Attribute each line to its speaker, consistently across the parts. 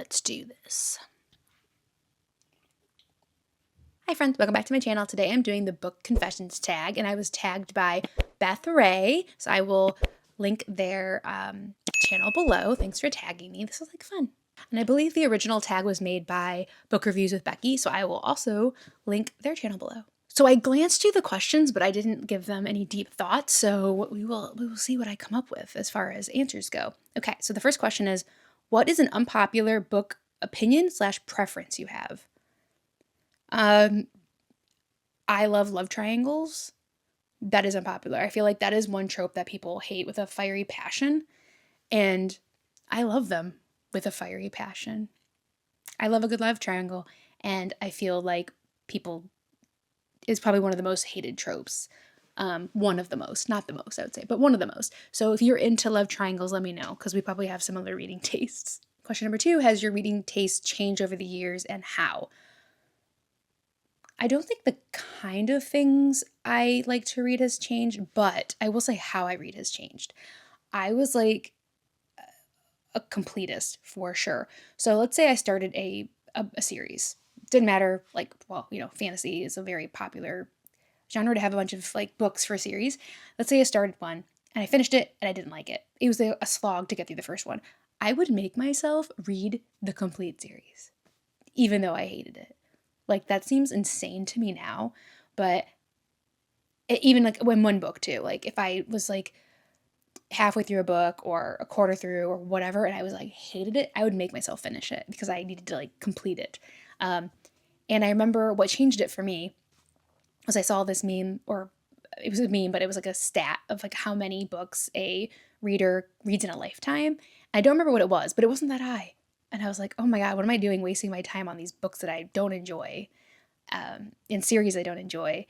Speaker 1: Let's do this. Hi friends, welcome back to my channel. Today I'm doing the book confessions tag, and I was tagged by Beth Ray, so I will link their channel below. Thanks for tagging me. This was like fun. And I believe the original tag was made by Book Reviews with Becky, so I will also link their channel below. So I glanced through the questions, but I didn't give them any deep thought, so we will see what I come up with as far as answers go. Okay, so the first question is, what is an unpopular book opinion / preference you have? I love triangles. That is unpopular. I feel like that is one trope that people hate with a fiery passion, and I love them with a fiery passion. I love a good love triangle, and I feel like people is probably one of the most hated tropes. One of the most, not the most, I would say, but one of the most. So if you're into love triangles, let me know, because we probably have similar reading tastes. Question number 2, has your reading taste changed over the years, and how? I don't think the kind of things I like to read has changed, but I will say how I read has changed. I was like a completist for sure. So let's say I started a series. Didn't matter, like, well, fantasy is a very popular genre to have a bunch of like books for a series. Let's say I started one and I finished it and I didn't like it. It was a slog to get through the first one. I would make myself read the complete series, even though I hated it. Like, that seems insane to me now, but even like when one book too, like if I was like halfway through a book or a quarter through or whatever, and I was like hated it, I would make myself finish it because I needed to like complete it. And I remember what changed it for me was I saw this meme, or it was a meme, but it was like a stat of like how many books a reader reads in a lifetime. I don't remember what it was, but it wasn't that high. And I was like, oh my God, what am I doing wasting my time on these books that I don't enjoy, in series I don't enjoy,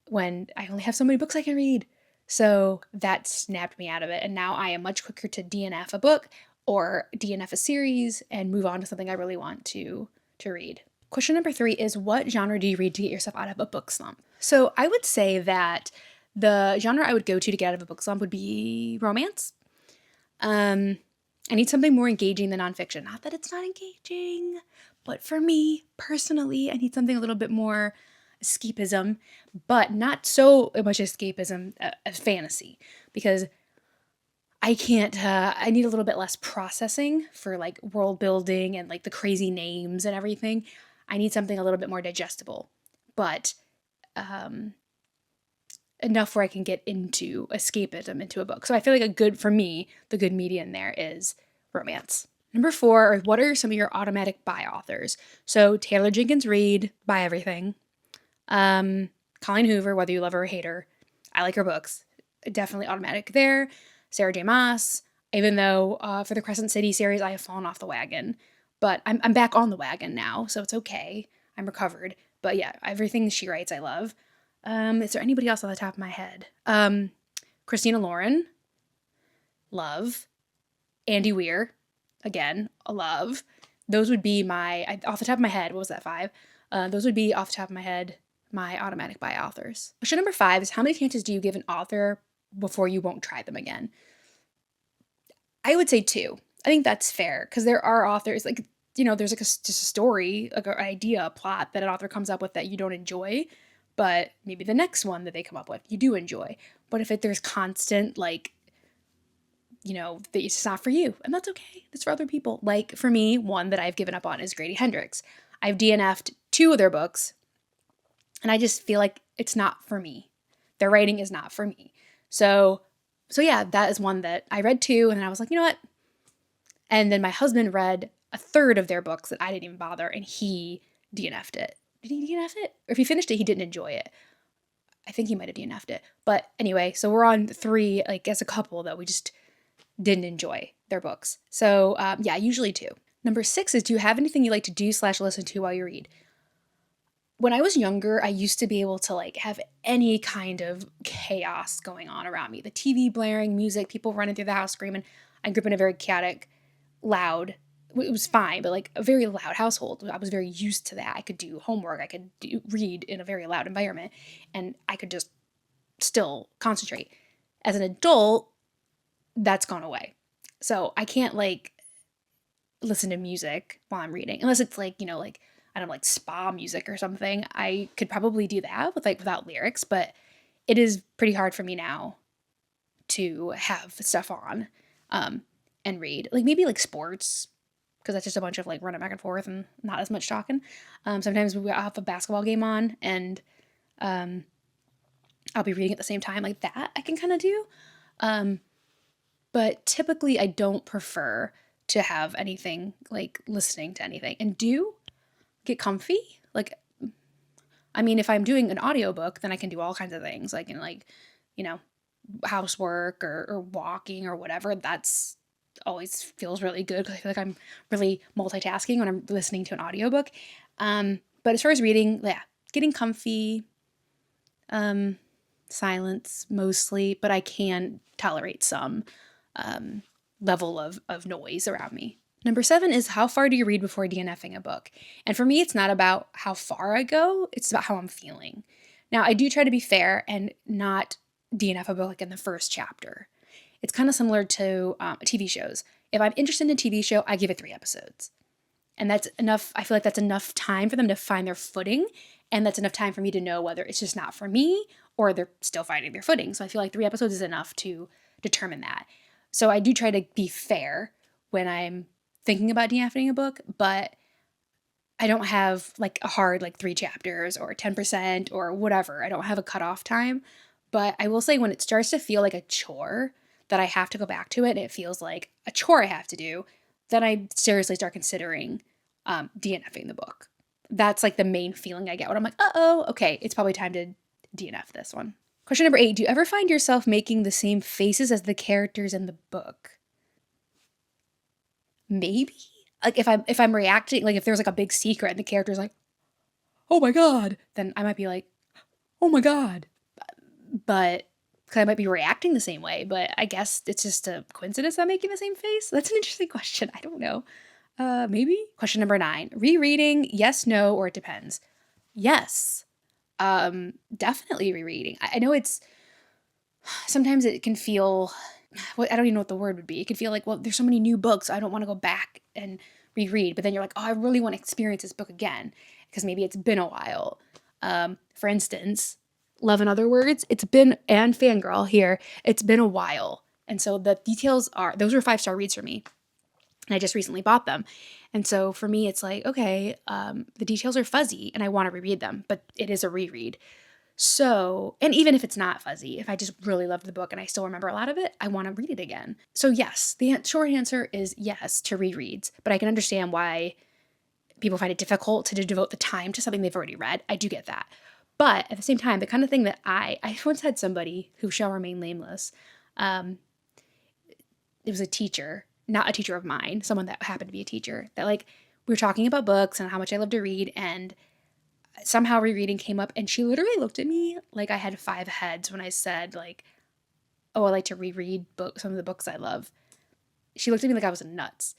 Speaker 1: when I only have so many books I can read? So that snapped me out of it. And now I am much quicker to DNF a book or DNF a series and move on to something I really want to read. Question number 3 is, what genre do you read to get yourself out of a book slump? So I would say that the genre I would go to get out of a book slump would be romance. I need something more engaging than nonfiction. Not that it's not engaging, but for me personally, I need something a little bit more escapism, but not so much escapism as fantasy, because I can't, I need a little bit less processing for like world building and like the crazy names and everything. I need something a little bit more digestible, but enough where I can get into escapism into a book. So I feel like the good median there is romance. Number 4, what are some of your automatic buy authors? So Taylor Jenkins Reid, buy everything. Colleen Hoover, whether you love her or hate her, I like her books. Definitely automatic there. Sarah J. Maas, even though for the Crescent City series I have fallen off the wagon, but I'm back on the wagon now, so it's okay. I'm recovered. But yeah, everything she writes I love. Is there anybody else on the top of my head? Christina Lauren, love. Andy Weir, again, a love. Those would be off the top of my head, what was that, 5? Those would be off the top of my head my automatic buy authors. Question number 5 is, how many chances do you give an author before you won't try them again? I would say 2. I think that's fair, because there are authors, like, there's like just a story, like an idea, a plot that an author comes up with that you don't enjoy, but maybe the next one that they come up with you do enjoy. But if there's constant, like, that it's just not for you, and that's okay. That's for other people. Like, for me, one that I've given up on is Grady Hendrix. I've DNF'd 2 of their books, and I just feel like it's not for me. Their writing is not for me. So yeah, that is one that I read 2, and then I was like, you know what? And then my husband read a third of their books that I didn't even bother, and he DNF'd it. Did he DNF it? Or if he finished it, he didn't enjoy it. I think he might have DNF'd it. But anyway, so we're on 3, like, as a couple that we just didn't enjoy their books. So yeah, usually 2. Number 6 is, do you have anything you like to do / listen to while you read? When I was younger, I used to be able to like have any kind of chaos going on around me. The TV blaring, music, people running through the house screaming. I grew up in a very chaotic, loud, it was fine, but like a very loud household. I was very used to that. I could do homework. I could read in a very loud environment, and I could just still concentrate. As an adult, that's gone away. So I can't like listen to music while I'm reading, unless it's like, like, I don't know, like spa music or something. I could probably do that without lyrics, but it is pretty hard for me now to have stuff on and read. Like maybe like sports, because that's just a bunch of like running back and forth and not as much talking. Sometimes I'll have a basketball game on and I'll be reading at the same time. Like that I can kind of do. But typically I don't prefer to have anything like listening to anything, and do get comfy. Like, I mean, if I'm doing an audiobook, then I can do all kinds of things, like in like, housework or walking or whatever. That's always feels really good because I feel like I'm really multitasking when I'm listening to an audiobook. But as far as reading, yeah, getting comfy, silence mostly, but I can tolerate some level of noise around me. Number 7 is, how far do you read before DNFing a book? And for me, it's not about how far I go, it's about how I'm feeling. Now, I do try to be fair and not DNF a book like in the first chapter. It's kind of similar to TV shows. If I'm interested in a TV show, I give it 3 episodes. And that's enough. I feel like that's enough time for them to find their footing. And that's enough time for me to know whether it's just not for me or they're still finding their footing. So I feel like 3 episodes is enough to determine that. So I do try to be fair when I'm thinking about DNFing a book, but I don't have like a hard like 3 chapters or 10% or whatever. I don't have a cutoff time. But I will say, when it starts to feel like a chore that I have to go back to it and it feels like a chore I have to do, then I seriously start considering DNFing the book. That's like the main feeling I get when I'm like, okay, it's probably time to DNF this one. Question number 8, do you ever find yourself making the same faces as the characters in the book? Maybe. Like if I'm reacting, like if there's like a big secret and the character's like, oh my God, then I might be like, oh my God. But because I might be reacting the same way, but I guess it's just a coincidence I'm making the same face. That's an interesting question. I don't know. Maybe. Question number 9, rereading, yes, no, or it depends. Yes. Definitely rereading. I know sometimes it can feel, I don't even know what the word would be. It can feel like, well, there's so many new books, I don't want to go back and reread. But then you're like, I really want to experience this book again because maybe it's been a while. For instance, Love in Other Words, and Fangirl here, it's been a while. And so the details those were 5-star reads for me. And I just recently bought them. And so for me, it's like, okay, the details are fuzzy and I want to reread them, but it is a reread. So, and even if it's not fuzzy, if I just really loved the book and I still remember a lot of it, I want to read it again. So yes, the short answer is yes to rereads, but I can understand why people find it difficult to devote the time to something they've already read. I do get that. But at the same time, the kind of thing that I once had somebody who shall remain nameless, it was a teacher, not a teacher of mine, someone that happened to be a teacher, that like, we were talking about books and how much I love to read, and somehow rereading came up, and she literally looked at me like I had 5 heads when I said like, oh, I like to reread some of the books I love. She looked at me like I was nuts.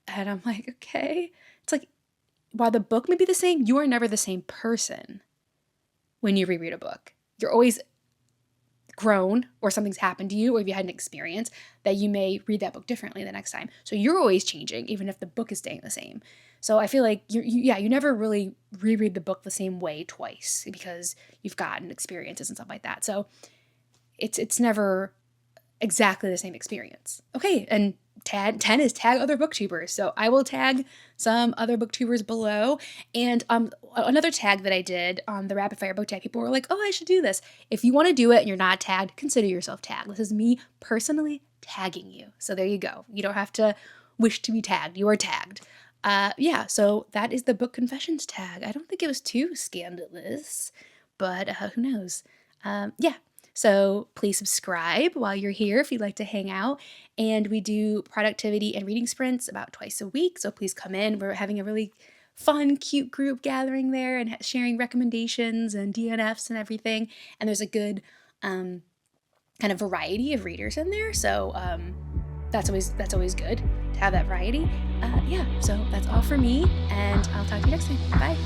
Speaker 1: And I'm like, okay. It's like, while the book may be the same, you are never the same person when you reread a book. You're always grown, or something's happened to you, or if you had an experience that you may read that book differently the next time. So you're always changing, even if the book is staying the same. So I feel like you never really reread the book the same way twice because you've gotten experiences and stuff like that. So it's never exactly the same experience. Okay, and 10 is tag other booktubers. So I will tag some other booktubers below. And another tag that I did on the rapid fire book tag, people were like, oh, I should do this. If you want to do it and you're not tagged, consider yourself tagged. This is me personally tagging you. So there you go. You don't have to wish to be tagged. You are tagged. Yeah, so that is the book confessions tag. I don't think it was too scandalous, but who knows? Yeah. So please subscribe while you're here if you'd like to hang out. And we do productivity and reading sprints about twice a week. So please come in. We're having a really fun, cute group gathering there and sharing recommendations and DNFs and everything. And there's a good kind of variety of readers in there. So that's always good to have that variety. Yeah, so that's all for me. And I'll talk to you next time. Bye.